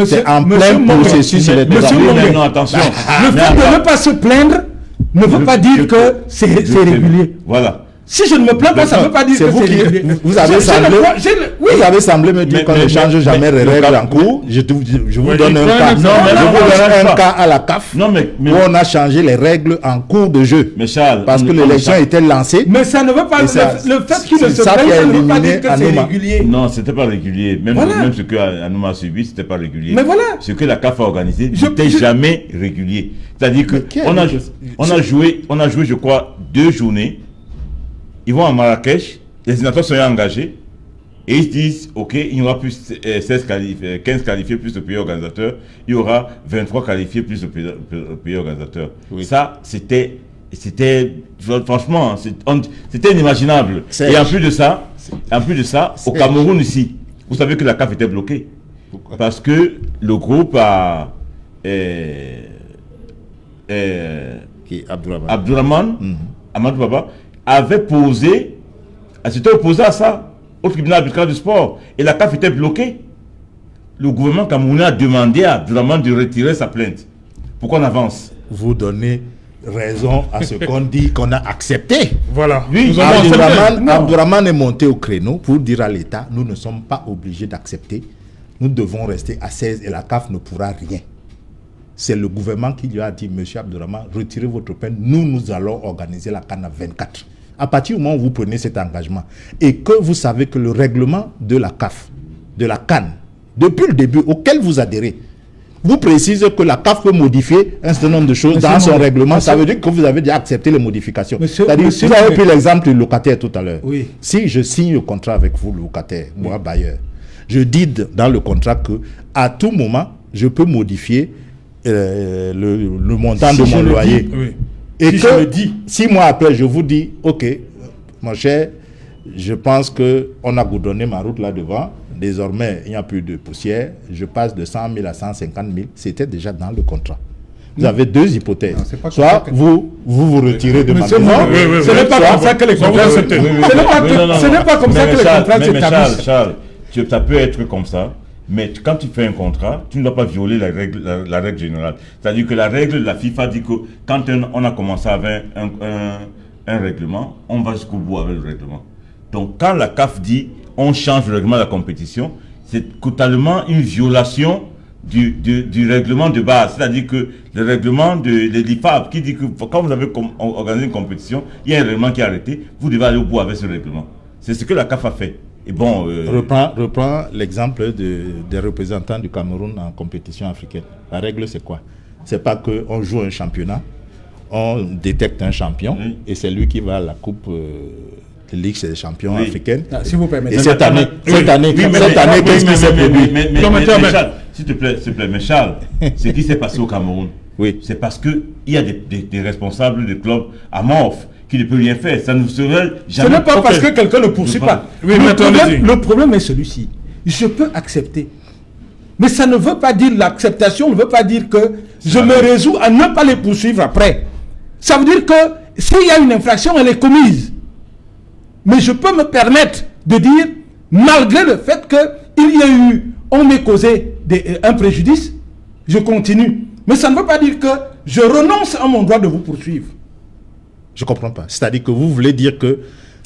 C'est en plein processus électoral. Non, attention. Le fait de ne pas se plaindre ne veut pas dire que c'est régulier. Voilà. Si je ne me plains pas, ça ne veut pas dire que c'est régulier. Vous avez semblé me dire qu'on ne change jamais les règles en cours. Je vous donne un cas. Je vous donne un cas à la CAF où on a changé les règles en cours de jeu. Parce que l'élection était lancée. Mais ça ne veut pas dire le fait qu'il ne se plaigne, ça ne veut pas dire que c'est régulier. Non, c'était pas régulier. Même ce que Anouma a subi, c'était pas régulier. Mais voilà. Ce que la CAF a organisé n'était jamais régulier. C'est-à-dire qu'on a joué, je crois, 2 journées. Ils vont à Marrakech, les sénateurs sont engagés et ils se disent ok, il y aura plus 15 qualifiés plus le pays organisateur, il y aura 23 qualifiés plus le pays organisateur. Oui. Ça, c'était franchement, c'était inimaginable. Et en plus de ça, au Cameroun ici, vous savez que la CAF était bloquée. Pourquoi? Parce que le groupe Abdourahmane, Amadou Baba, s'était opposé à ça au tribunal arbitral du sport et la CAF était bloquée. Le gouvernement camerounais a demandé à Abdourahmane de retirer sa plainte. Pourquoi on avance? Vous donnez raison à ce qu'on dit qu'on a accepté. Voilà. Oui, Abdourahmane est monté au créneau pour dire à l'État, nous ne sommes pas obligés d'accepter. Nous devons rester à 16 et la CAF ne pourra rien. C'est le gouvernement qui lui a dit, monsieur Abdourahmane, retirez votre peine, nous allons organiser la CAN à 24. À partir du moment où vous prenez cet engagement et que vous savez que le règlement de la CAF, de la CAN, depuis le début auquel vous adhérez, vous précise que la CAF peut modifier un certain nombre de choses dans son règlement, ça veut dire que vous avez déjà accepté les modifications. C'est-à-dire, vous avez pris l'exemple du locataire tout à l'heure. Oui. Si je signe le contrat avec vous, le locataire, moi, bailleur, je dis dans le contrat que à tout moment, je peux modifier le montant de mon loyer. Oui. Et si que 6 mois après, je vous dis, ok, mon cher, je pense qu'on a goudronné ma route là devant. Désormais, il n'y a plus de poussière. Je passe de 100 000 à 150 000. C'était déjà dans le contrat. Vous avez 2 hypothèses. Non, soit vous retirez de ma maison. Ce n'est pas comme ça que les contrats se terminent. Ce n'est pas comme ça que les contrats se terminent. Charles, ça peut être comme ça. Mais quand tu fais un contrat, tu ne dois pas violer la règle générale. C'est-à-dire que la règle de la FIFA dit que quand on a commencé avec un règlement, on va jusqu'au bout avec le règlement. Donc quand la CAF dit on change le règlement de la compétition, c'est totalement une violation du règlement de base. C'est-à-dire que le règlement de l'IFAB qui dit que quand vous avez organisé une compétition, il y a un règlement qui est arrêté, vous devez aller au bout avec ce règlement. C'est ce que la CAF a fait. Et bon, reprends l'exemple des représentants du Cameroun en compétition africaine. La règle, c'est quoi? C'est pas qu'on joue un championnat, on détecte un champion, oui, et c'est lui qui va à la Coupe de Ligue des champions africaine. Ah, si vous permettez. Et cette année, qu'est-ce qui s'est produit? S'il te plaît, mais Charles, ce qui s'est passé au Cameroun, c'est parce qu'il y a des responsables de clubs amorphes qui ne peut rien faire. Ça ne serait jamais... Ce n'est pas parce que quelqu'un ne poursuit pas. Le problème est celui-ci. Je peux accepter. Mais ça ne veut pas dire, l'acceptation ne veut pas dire que je me résous à ne pas les poursuivre après. Ça veut dire que s'il y a une infraction, elle est commise. Mais je peux me permettre de dire, malgré le fait qu'il y a eu, on m'ait causé un préjudice, je continue. Mais ça ne veut pas dire que je renonce à mon droit de vous poursuivre. Je ne comprends pas. C'est-à-dire que vous voulez dire que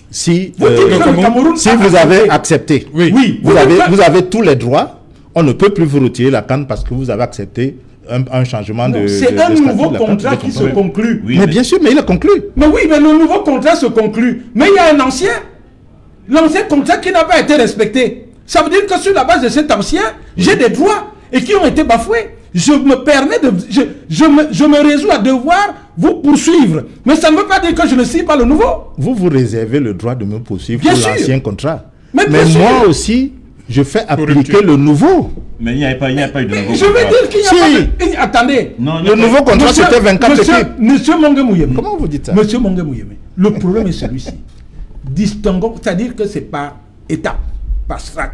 si vous avez accepté, vous avez tous les droits, on ne peut plus vous retirer la CAN parce que vous avez accepté un changement de... C'est un nouveau contrat qui se conclut. Oui, mais bien sûr, mais il est conclu. Mais oui, mais le nouveau contrat se conclut. Mais il y a un ancien. L'ancien contrat qui n'a pas été respecté. Ça veut dire que sur la base de cet ancien, j'ai des droits et qui ont été bafoués. Je me permets de... Je me résous à devoir vous poursuivre. Mais ça ne veut pas dire que je ne signe pas le nouveau. Vous réservez le droit de me poursuivre bien pour l'ancien contrat. Mais moi aussi, je fais appliquer le nouveau. Mais il n'y a pas eu de nouveau contrat. Je veux dire qu'il n'y a pas... Attendez. Non, le nouveau contrat, c'était 24 équipes. Monsieur Monge-Mouyeme. Comment vous dites ça? Monsieur Monge-Mouyeme. Le problème est celui-ci. Distinguons, c'est-à-dire que ce n'est pas étape, pas strat.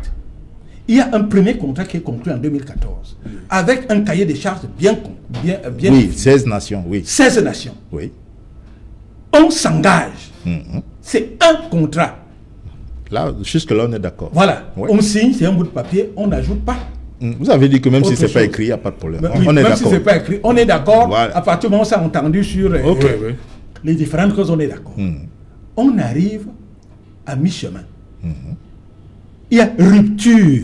Il y a un premier contrat qui est conclu en 2014, avec un cahier des charges bien oui, 16 nations, oui. 16 nations. Oui. On s'engage. C'est un contrat. Là, jusque-là, on est d'accord. Voilà. Ouais. On signe, c'est un bout de papier, on n'ajoute pas. Vous avez dit que même si ce n'est pas écrit, il n'y a pas de problème. Oui, on est même si ce n'est pas écrit, on est d'accord. Voilà. À partir du moment où ça a entendu sur les différentes causes, on est d'accord. on arrive à mi-chemin. Il y a rupture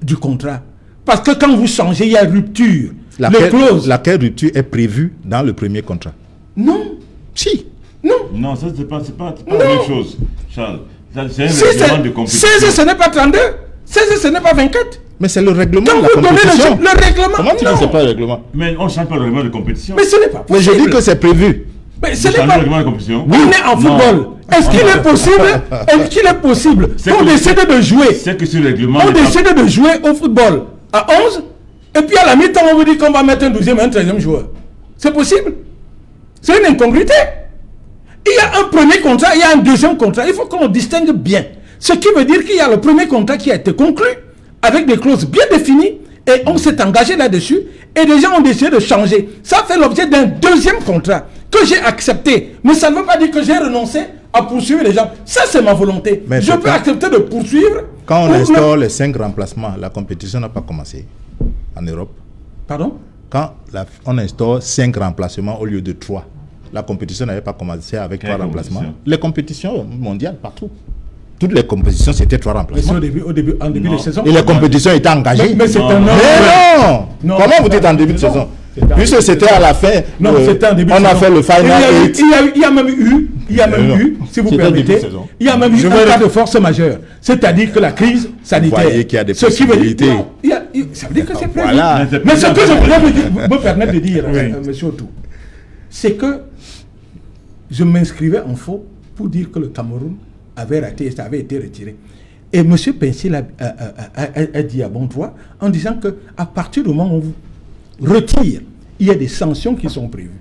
du contrat. Parce que quand vous changez, il y a rupture. Laquelle rupture est prévue dans le premier contrat? Non. Si. Non. Non, ça, c'est pas la même chose, Charles. C'est un règlement de compétition. 16, ce n'est pas 32. 16, ce n'est pas 24. Mais c'est le règlement Quand de la vous donnez compétition. le règlement, Comment tu dis que c'est pas le règlement? Mais on ne change pas le règlement de compétition. Mais ce n'est pas Mais possible. je dis que c'est prévu. Mais ce On n'est change pas... le règlement de compétition. On est en football. Est-ce qu'il est possible qu'on décide de jouer? C'est que ce règlement... On décide de jouer au football à 11, et puis à la mi-temps, on vous dit qu'on va mettre un 12e et un 13e joueur. C'est possible? C'est une incongruité. Il y a un premier contrat, il y a un deuxième contrat. Il faut qu'on distingue bien. Ce qui veut dire qu'il y a le premier contrat qui a été conclu avec des clauses bien définies et on s'est engagé là-dessus et des gens ont décidé de changer. Ça fait l'objet d'un deuxième contrat que j'ai accepté. Mais ça ne veut pas dire que j'ai renoncé à poursuivre les gens. Ça, c'est ma volonté. Mais je peux accepter de poursuivre. Quand on instaure les 5 remplacements, la compétition n'a pas commencé en Europe. Pardon? Quand on instaure 5 remplacements au lieu de 3, la compétition n'avait pas commencé avec 3 remplacements. Les compétitions mondiales, partout. Toutes les compétitions, c'était 3 remplacements. En début de saison. Et les compétitions étaient engagées. Mais c'est un non. Comment vous dites en début de saison? Puisque c'était à la fin. Non, c'était en début de saison. On a fait le final 8. Il y a même eu, si vous permettez, il y a même eu un cas de force majeure. C'est-à-dire que la crise sanitaire. Vous voyez qu'il y a des ce qui veut dire, possibilités. ça veut dire que c'est prévu. Voilà. Mais ce que je voudrais me permettre de dire, monsieur Otou, c'est que je m'inscrivais en faux pour dire que le Cameroun avait raté et ça avait été retiré. Et M. Pensil a dit à bon droit en disant qu'à partir du moment où on vous retire, il y a des sanctions qui sont prévues.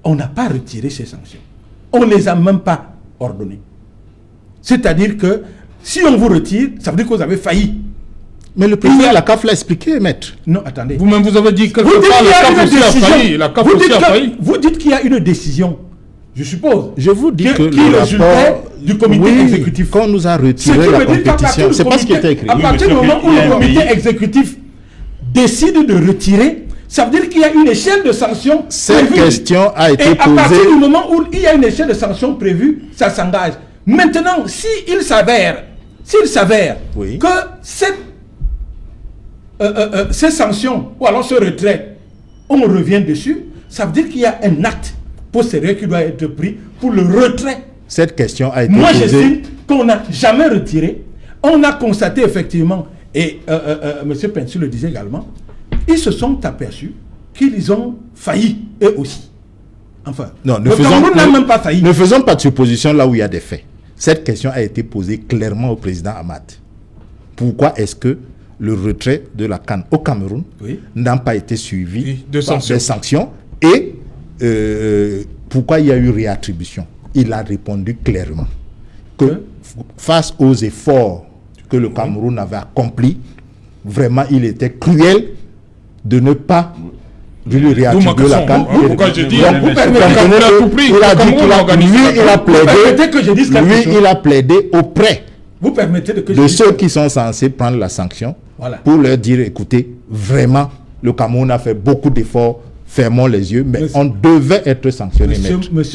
On n'a pas retiré ces sanctions. On ne les a même pas ordonnées. C'est-à-dire que si on vous retire, ça veut dire que vous avez failli. Mais le président de la CAF l'a expliqué, maître. Non, attendez. Vous-même, vous avez dit que Vous dites qu'il y a une décision. La CAF aussi a failli. Vous dites qu'il y a une décision. Je suppose. Je vous dis que qui le résultait rapport du comité exécutif. Qu'on nous a retiré la compétition. C'est pas ce qui était écrit. À partir du moment où le comité exécutif décide de retirer, ça veut dire qu'il y a une échelle de sanctions. Cette question a été posée. Et à partir du moment où il y a une échelle de sanctions prévue, ça s'engage. Maintenant, s'il s'avère oui, que ces sanctions, ou alors ce retrait, on revient dessus, ça veut dire qu'il y a un acte postérieur qui doit être pris pour le retrait. Cette question a été Moi, posée. j'estime qu'on n'a jamais retiré. On a constaté effectivement, et M. Pensil le disait également, ils se sont aperçus qu'ils ont failli, eux aussi. Enfin, Non, le Cameroun n'a même pas failli. Ne faisons pas de supposition là où il y a des faits. Cette question a été posée clairement au président Hamad. Pourquoi est-ce que le retrait de la CAN au Cameroun n'a pas été suivi de sanctions et pourquoi il y a eu réattribution? Il a répondu clairement que face aux efforts que le Cameroun avait accomplis, vraiment il était cruel de ne pas lui réattribuer la CAN. Pourquoi je dis, il a dit qu'il a plaidé auprès vous permettez de ceux qui sont censés prendre la sanction pour leur dire, écoutez, vraiment, le Cameroun a fait beaucoup d'efforts, fermons les yeux, mais on devait être sanctionné.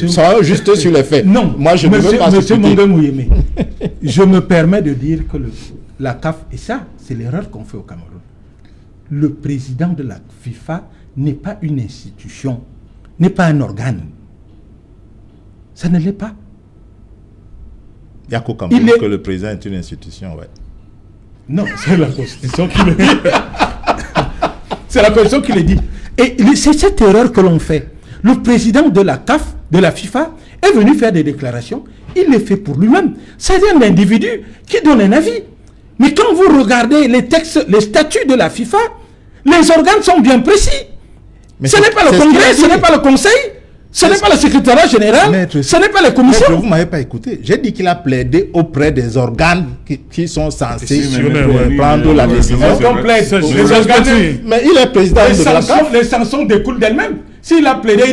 Ça va juste sur les faits. Non, moi je ne veux pas Monsieur Mouyeme, je me permets de dire que la CAF, et ça, c'est l'erreur qu'on fait au Cameroun. Le président de la FIFA n'est pas une institution, n'est pas un organe. Ça ne l'est pas. Il n'y a qu'au Cameroun que le président est une institution, ouais. Non, c'est la Constitution qui le dit. C'est la Constitution qui le dit. Et c'est cette erreur que l'on fait. Le président de la CAF, de la FIFA, est venu faire des déclarations. Il les fait pour lui-même. C'est un individu qui donne un avis. Mais quand vous regardez les textes, les statuts de la FIFA, les organes sont bien précis. Mais ce n'est pas le Congrès, ce n'est pas le Conseil, ce n'est pas le secrétariat général, ce n'est pas la commission. Vous ne m'avez pas écouté. J'ai dit qu'il a plaidé auprès des organes qui sont censés prendre la décision. Mais il est président de la CAF. Les sanctions découlent d'elles-mêmes. S'il a plaidé,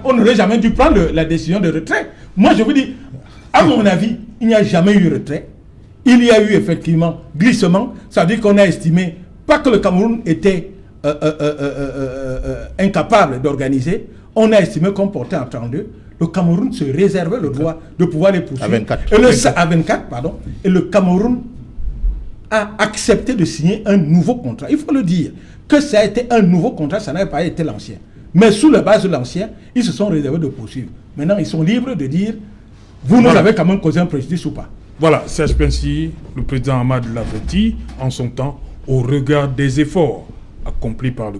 on n'aurait jamais dû prendre la décision de retrait. Moi, je vous dis, à mon avis, il n'y a jamais eu retrait. Il y a eu effectivement glissement. Ça veut dire qu'on a estimé, pas que le Cameroun était incapable d'organiser, on a estimé qu'on portait en 32. le Cameroun se réservait le droit de pouvoir les poursuivre. À 24, pardon. Et le Cameroun a accepté de signer un nouveau contrat. Il faut le dire, que ça a été un nouveau contrat, ça n'avait pas été l'ancien. Mais sous la base de l'ancien, ils se sont réservés de poursuivre. Maintenant, ils sont libres de dire, vous nous avez quand même causé un préjudice ou pas. Voilà, Serge Pensy, le président Hamad l'avait dit en son temps, au regard des efforts accomplis par le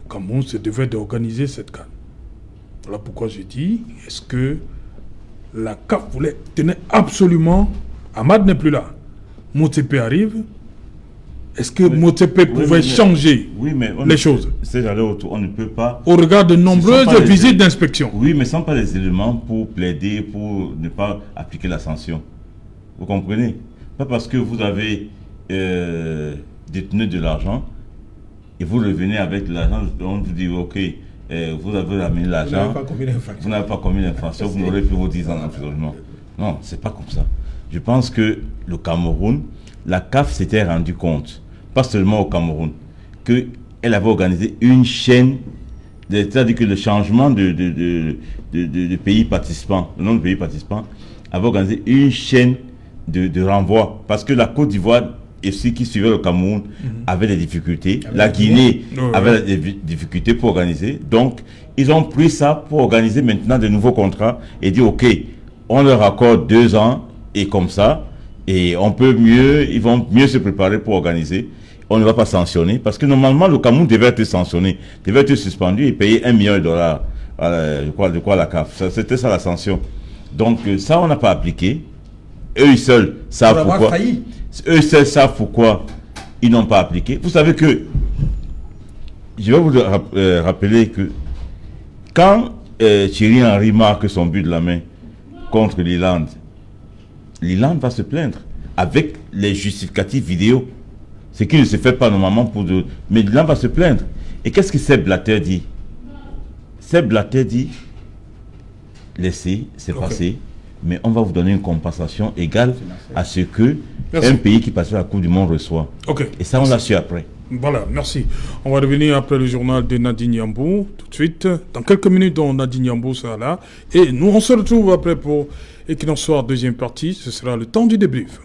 Cameroun se devait d'organiser cette CAN. Voilà pourquoi je dis, est-ce que la CAF tenait absolument... Hamad n'est plus là. Motsepe arrive. Est-ce que Motsepe pouvait changer les choses? On ne peut pas... Au regard de nombreuses visites d'inspection. Oui, mais ce ne sont pas les éléments pour plaider, pour ne pas appliquer la sanction. Vous comprenez? Pas parce que vous avez détenu de l'argent et vous revenez avec l'argent, on vous dit, ok, vous avez amené l'argent, vous n'avez pas commis l'infraction, vous n'aurez plus vos 10 ans d'emprisonnement. Non, c'est pas comme ça. Je pense que le Cameroun, la CAF s'était rendu compte, pas seulement au Cameroun, qu'elle avait organisé une chaîne, c'est-à-dire que le changement de pays participants, le nombre de pays participants, avait organisé une chaîne de renvoi. Parce que la Côte d'Ivoire, et ceux qui suivaient le Cameroun, avaient des difficultés. La Guinée avait des difficultés pour organiser. Donc, ils ont pris ça pour organiser maintenant de nouveaux contrats et dire, OK, on leur accorde 2 ans et comme ça, et on peut mieux, ils vont mieux se préparer pour organiser. On ne va pas sanctionner parce que normalement le Cameroun devait être sanctionné, devait être suspendu et payer $1 million. De quoi la CAF. C'était ça la sanction. Donc ça on n'a pas appliqué. Eux seuls savent pourquoi. Eux seuls savent pourquoi ils n'ont pas appliqué. Vous savez que je vais vous rappeler que quand Thierry Henry marque son but de la main contre l'Irlande, l'Irlande va se plaindre avec les justificatifs vidéo. Ce qui ne se fait pas normalement pour de... Mais l'Irlande va se plaindre. Et qu'est-ce que Sepp Blatter dit? Sepp Blatter dit, laissez, c'est passé, mais on va vous donner une compensation égale à ce que un pays qui passe à la Coupe du Monde reçoit. Et ça, on l'a su après. Voilà, merci. On va revenir après le journal de Nadine Yambou, tout de suite. Dans quelques minutes, Nadine Yambou sera là. Et nous, on se retrouve après pour Equinox Soir, deuxième partie. Ce sera le temps du débrief.